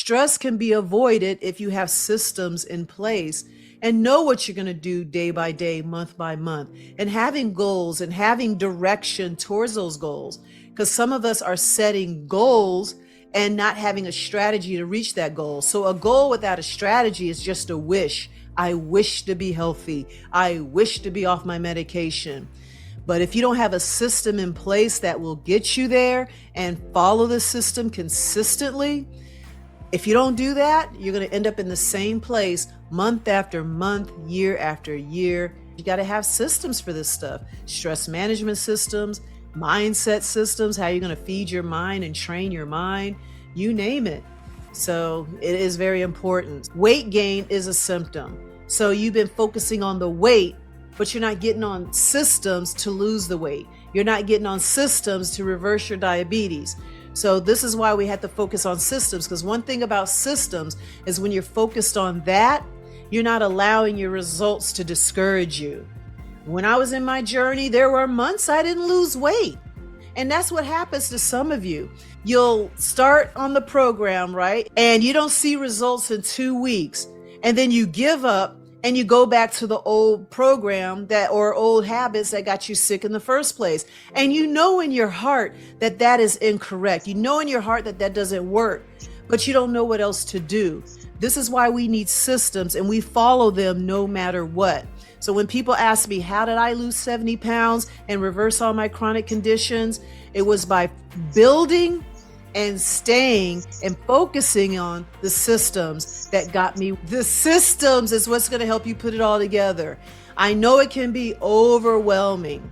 stress can be avoided if you have systems in place and know what you're going to do day by day, month by month, and having goals and having direction towards those goals. Because some of us are setting goals and not having a strategy to reach that goal. So a goal without a strategy is just a wish. I wish to be healthy. I wish to be off my medication. But if you don't have a system in place that will get you there and follow the system consistently, if you don't do that, you're going to end up in the same place month after month, year after year. You got to have systems for this stuff. Stress management systems, mindset systems, how you're going to feed your mind and train your mind, you name it. So it is very important. Weight gain is a symptom. So you've been focusing on the weight, but you're not getting on systems to lose the weight. You're not getting on systems to reverse your diabetes. So this is why we have to focus on systems, because one thing about systems is when you're focused on that, you're not allowing your results to discourage you. When I was in my journey, there were months I didn't lose weight. And that's what happens to some of you. You'll start on the program, right? And you don't see results in 2 weeks. And then you give up and you go back to the old program or old habits that got you sick in the first place. And you know in your heart that that is incorrect. You know in your heart that that doesn't work, but you don't know what else to do. This is why we need systems, and we follow them no matter what. So when people ask me, how did I lose 70 pounds and reverse all my chronic conditions? It was by building and staying and focusing on the systems that got me. The systems is what's going to help you put it all together. I know it can be overwhelming,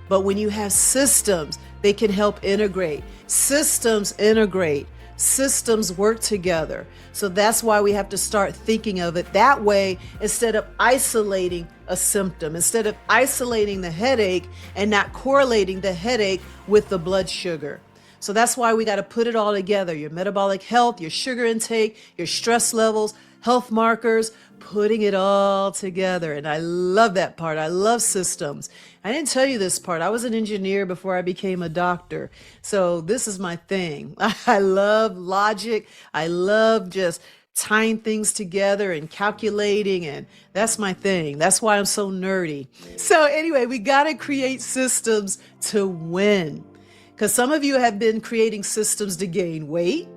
but when you have systems, they can help integrate. Systems integrate. Systems work together. So that's why we have to start thinking of it that way instead of isolating a symptom, instead of isolating the headache and not correlating the headache with the blood sugar. So that's why we got to put it all together. Your metabolic health, your sugar intake, your stress levels, health markers, putting it all together. And I love that part. I love systems. I didn't tell you this part. I was an engineer before I became a doctor. So this is my thing. I love logic. I love just tying things together and calculating, and that's my thing. That's why I'm so nerdy. So anyway, we got to create systems to win. Because some of you have been creating systems to gain weight.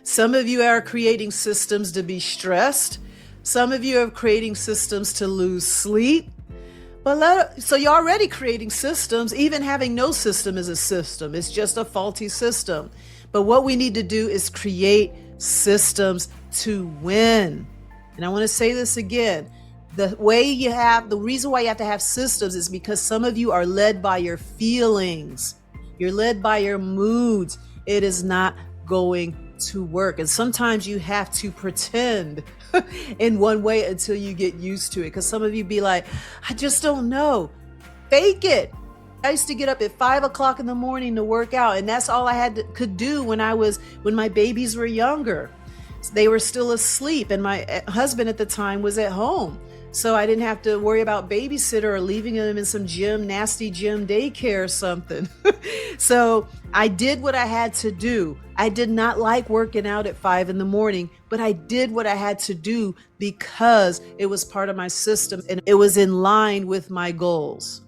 Some of you are creating systems to be stressed. Some of you are creating systems to lose sleep. So you're already creating systems. Even having no system is a system. It's just a faulty system. But what we need to do is create systems to win. And I want to say this again. The reason why you have to have systems is because some of you are led by your feelings. You're led by your moods. It is not going to work. And sometimes you have to pretend in one way until you get used to it. Because some of you be like, I just don't know. Fake it. I used to get up at 5 o'clock in the morning to work out. And that's all I could do when my babies were younger. They were still asleep. And my husband at the time was at home. So I didn't have to worry about babysitter or leaving them in some nasty gym daycare or something. So I did what I had to do. I did not like working out at 5 in the morning, but I did what I had to do because it was part of my system and it was in line with my goals.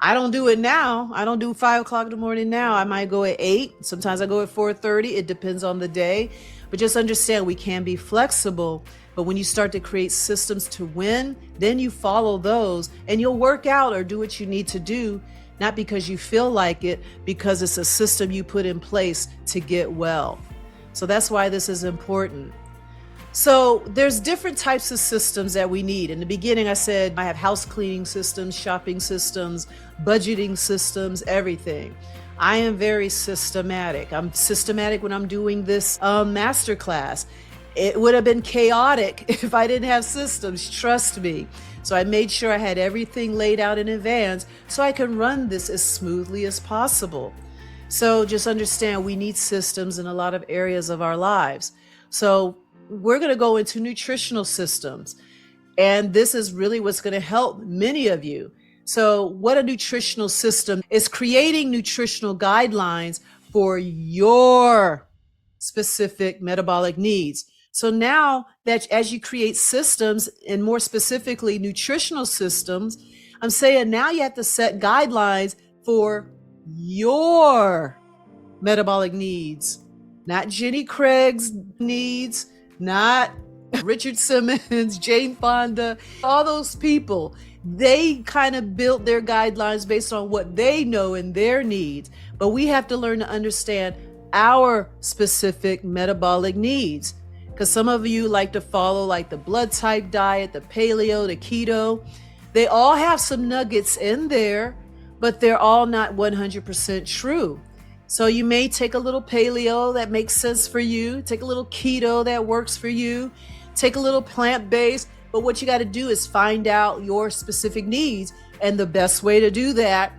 I don't do it now. I don't do 5 o'clock in the morning now. I might go at 8. Sometimes I go at 4:30. It depends on the day. But just understand we can be flexible. But when you start to create systems to win, then you follow those and you'll work out or do what you need to do, not because you feel like it, because it's a system you put in place to get well. So that's why this is important. So there's different types of systems that we need. In the beginning, I said I have house cleaning systems, shopping systems, budgeting systems, everything. I am very systematic. I'm systematic when I'm doing this masterclass. It would have been chaotic if I didn't have systems, trust me. So I made sure I had everything laid out in advance so I can run this as smoothly as possible. So just understand we need systems in a lot of areas of our lives. So we're going to go into nutritional systems. And this is really what's going to help many of you. So what a nutritional system is, creating nutritional guidelines for your specific metabolic needs. So now that as you create systems, and more specifically nutritional systems, I'm saying now you have to set guidelines for your metabolic needs, not Jenny Craig's needs, not Richard Simmons, Jane Fonda, all those people. They kind of built their guidelines based on what they know and their needs. But we have to learn to understand our specific metabolic needs. Because some of you like to follow like the blood type diet, the paleo, the keto. They all have some nuggets in there, but they're all not 100% true. So you may take a little paleo that makes sense for you, take a little keto that works for you, take a little plant-based, but what you got to do is find out your specific needs. And the best way to do that,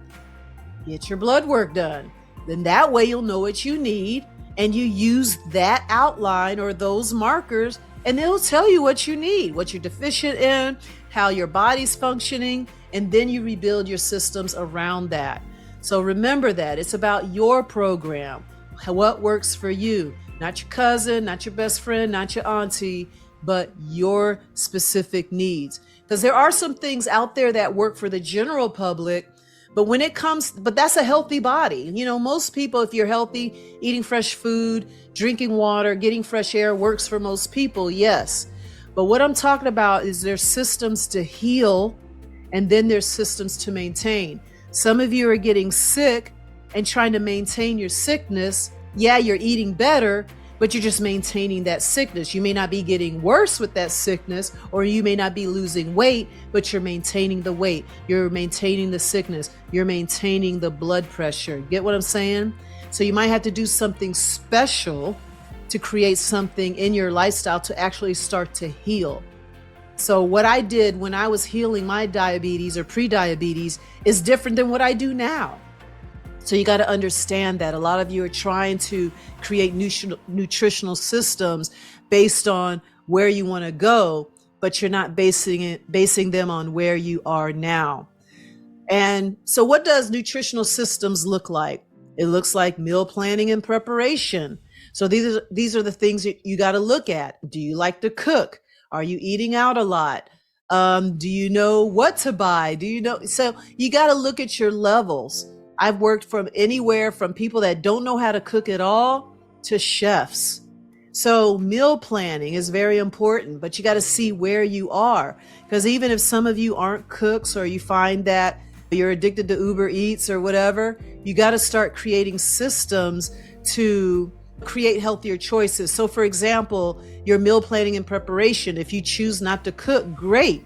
get your blood work done. Then that way you'll know what you need, and you use that outline or those markers, and it'll tell you what you need, what you're deficient in, how your body's functioning, and then you rebuild your systems around that. So remember that it's about your program, what works for you, not your cousin, not your best friend, not your auntie, but your specific needs. Because there are some things out there that work for the general public, but that's a healthy body. You know, most people, if you're healthy, eating fresh food, drinking water, getting fresh air works for most people, yes. But what I'm talking about is there's systems to heal, and then there's systems to maintain. Some of you are getting sick and trying to maintain your sickness. Yeah, you're eating better, but you're just maintaining that sickness. You may not be getting worse with that sickness, or you may not be losing weight, but you're maintaining the weight. You're maintaining the sickness. You're maintaining the blood pressure. Get what I'm saying? So you might have to do something special to create something in your lifestyle to actually start to heal. So what I did when I was healing my diabetes or pre-diabetes is different than what I do now. So you got to understand that a lot of you are trying to create nutritional systems based on where you want to go, but you're not basing them on where you are now. And so what does nutritional systems look like? It looks like meal planning and preparation. So these are the things that you got to look at. Do you like to cook? Are you eating out a lot? Do you know what to buy? So you got to look at your levels. I've worked from anywhere from people that don't know how to cook at all to chefs. So meal planning is very important, but you got to see where you are. Because even if some of you aren't cooks, or you find that you're addicted to Uber Eats or whatever, you got to start creating systems to create healthier choices. So for example, your meal planning and preparation, if you choose not to cook, great.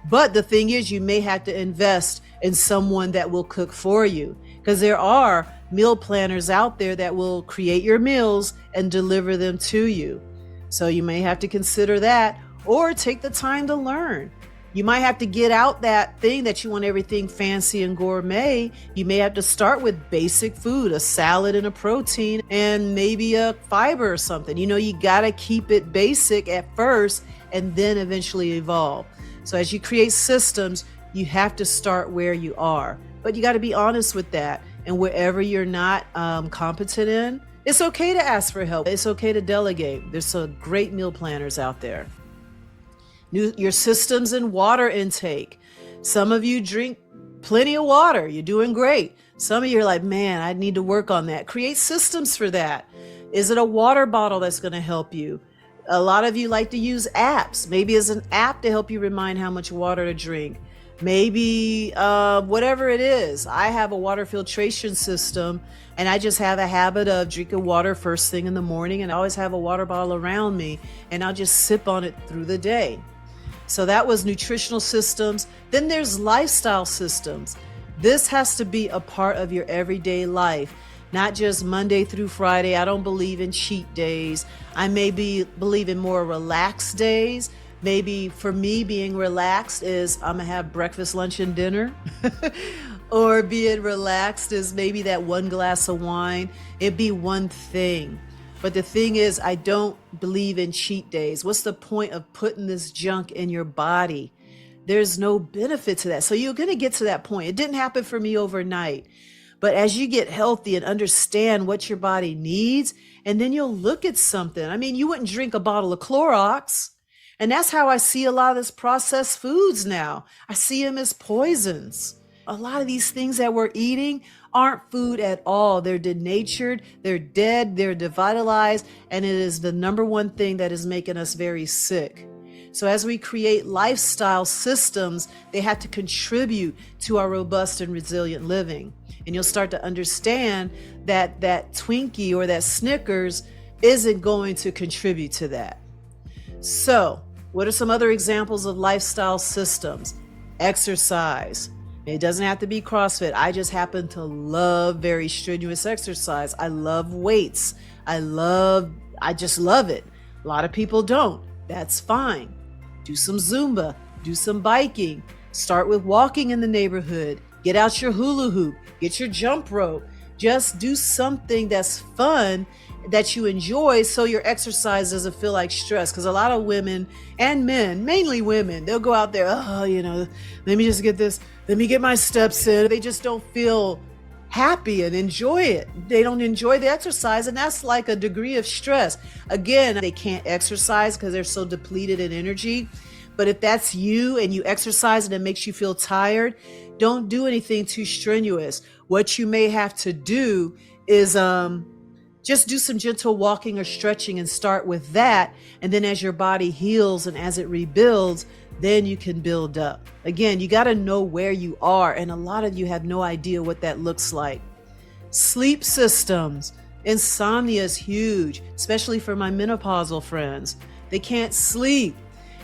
But the thing is, you may have to invest in someone that will cook for you, because there are meal planners out there that will create your meals and deliver them to you. So you may have to consider that, or take the time to learn. You might have to get out that thing that you want everything fancy and gourmet. You may have to start with basic food, a salad and a protein, and maybe a fiber or something. You know, you got to keep it basic at first and then eventually evolve. So as you create systems, you have to start where you are, but you got to be honest with that. And wherever you're not competent in, it's okay to ask for help. It's okay to delegate. There's some great meal planners out there. Your systems and water intake. Some of you drink plenty of water. You're doing great. Some of you are like, man, I need to work on that. Create systems for that. Is it a water bottle that's going to help you? A lot of you like to use apps. Maybe it's an app to help you remind how much water to drink. Maybe whatever it is. I have a water filtration system, and I just have a habit of drinking water first thing in the morning, and I always have a water bottle around me, and I'll just sip on it through the day. So that was nutritional systems. Then there's lifestyle systems. This has to be a part of your everyday life, not just Monday through Friday. I don't believe in cheat days. I believe in more relaxed days. Maybe for me, being relaxed is I'm gonna have breakfast, lunch, and dinner. Or being relaxed is maybe that one glass of wine. It'd be one thing. But the thing is, I don't believe in cheat days. What's the point of putting this junk in your body? There's no benefit to that. So you're going to get to that point. It didn't happen for me overnight. But as you get healthy and understand what your body needs, and then you'll look at something. I mean, you wouldn't drink a bottle of Clorox. And that's how I see a lot of this processed foods now. I see them as poisons. A lot of these things that we're eating aren't food at all. They're denatured, they're dead, they're devitalized, and it is the number one thing that is making us very sick. So as we create lifestyle systems, they have to contribute to our robust and resilient living. And you'll start to understand that that Twinkie or that Snickers isn't going to contribute to that. So, what are some other examples of lifestyle systems? Exercise. It doesn't have to be CrossFit. I just happen to love very strenuous exercise. I love weights. I just love it. A lot of people don't. That's fine. Do some Zumba, do some biking. Start with walking in the neighborhood. Get out your hula hoop, get your jump rope. Just do something that's fun, that you enjoy, so your exercise doesn't feel like stress. Because a lot of women and men, mainly women, they'll go out there, let me just get this, let me get my steps in. They just don't feel happy and enjoy it. They don't enjoy the exercise, and that's like a degree of stress. Again, they can't exercise because they're so depleted in energy. But if that's you and you exercise and it makes you feel tired, don't do anything too strenuous. What you may have to do is just do some gentle walking or stretching and start with that. And then as your body heals and as it rebuilds, then you can build up. Again, you got to know where you are. And a lot of you have no idea what that looks like. Sleep systems. Insomnia is huge, especially for my menopausal friends. They can't sleep.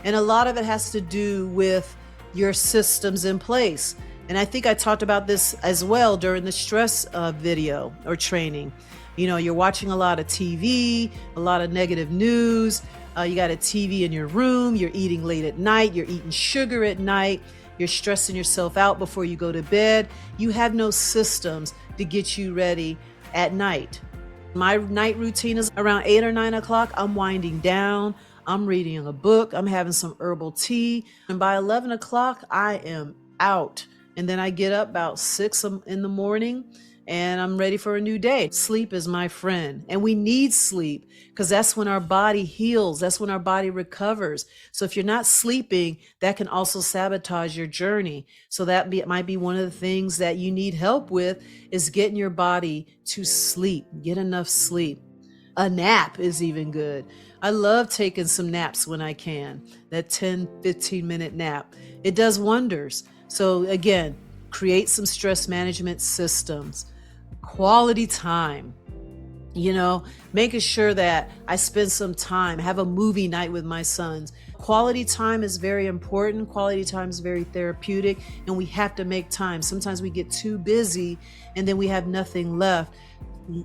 And a lot of it has to do with your systems in place. And I think I talked about this as well during the stress video or training. You know, you're watching a lot of TV, a lot of negative news. You got a TV in your room. You're eating late at night. You're eating sugar at night. You're stressing yourself out before you go to bed. You have no systems to get you ready at night. My night routine is around 8 or 9 o'clock. I'm winding down. I'm reading a book. I'm having some herbal tea. And by 11 o'clock, I am out. And then I get up about 6 in the morning and I'm ready for a new day. Sleep is my friend. And we need sleep because that's when our body heals. That's when our body recovers. So if you're not sleeping, that can also sabotage your journey. So might be one of the things that you need help with, is getting your body to sleep. Get enough sleep. A nap is even good. I love taking some naps when I can. That 10, 15-minute nap. It does wonders. So again, create some stress management systems. Quality time. You know, making sure that I spend some time, have a movie night with my sons. Quality time is very important. Quality time is very therapeutic, and we have to make time. Sometimes we get too busy and then we have nothing left,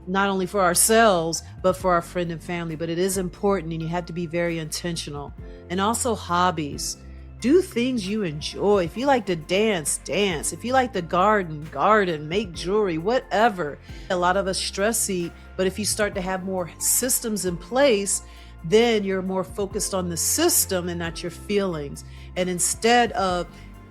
not only for ourselves, but for our friend and family. But it is important, and you have to be very intentional. And also hobbies. Do things you enjoy. If you like to dance, dance. If you like to garden, make jewelry, whatever. A lot of us stress eat, but if you start to have more systems in place, then you're more focused on the system and not your feelings. And instead of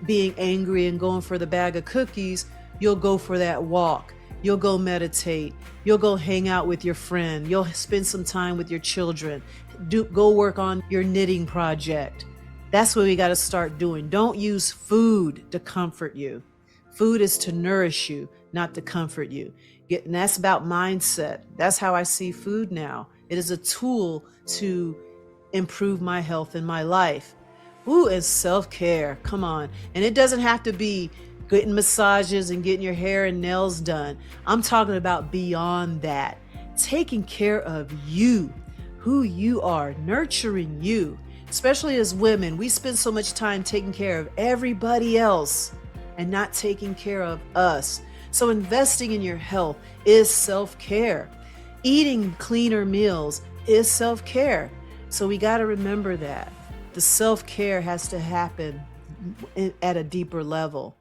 being angry and going for the bag of cookies, you'll go for that walk. You'll go meditate. You'll go hang out with your friend. You'll spend some time with your children. Go work on your knitting project. That's what we got to start doing. Don't use food to comfort you. Food is to nourish you, not to comfort you. And that's about mindset. That's how I see food now. It is a tool to improve my health in my life. Ooh, and self-care. Come on. And it doesn't have to be getting massages and getting your hair and nails done. I'm talking about beyond that. Taking care of you, who you are, nurturing you. Especially as women, we spend so much time taking care of everybody else and not taking care of us. So investing in your health is self-care. Eating cleaner meals is self-care. So we got to remember that. The self-care has to happen at a deeper level.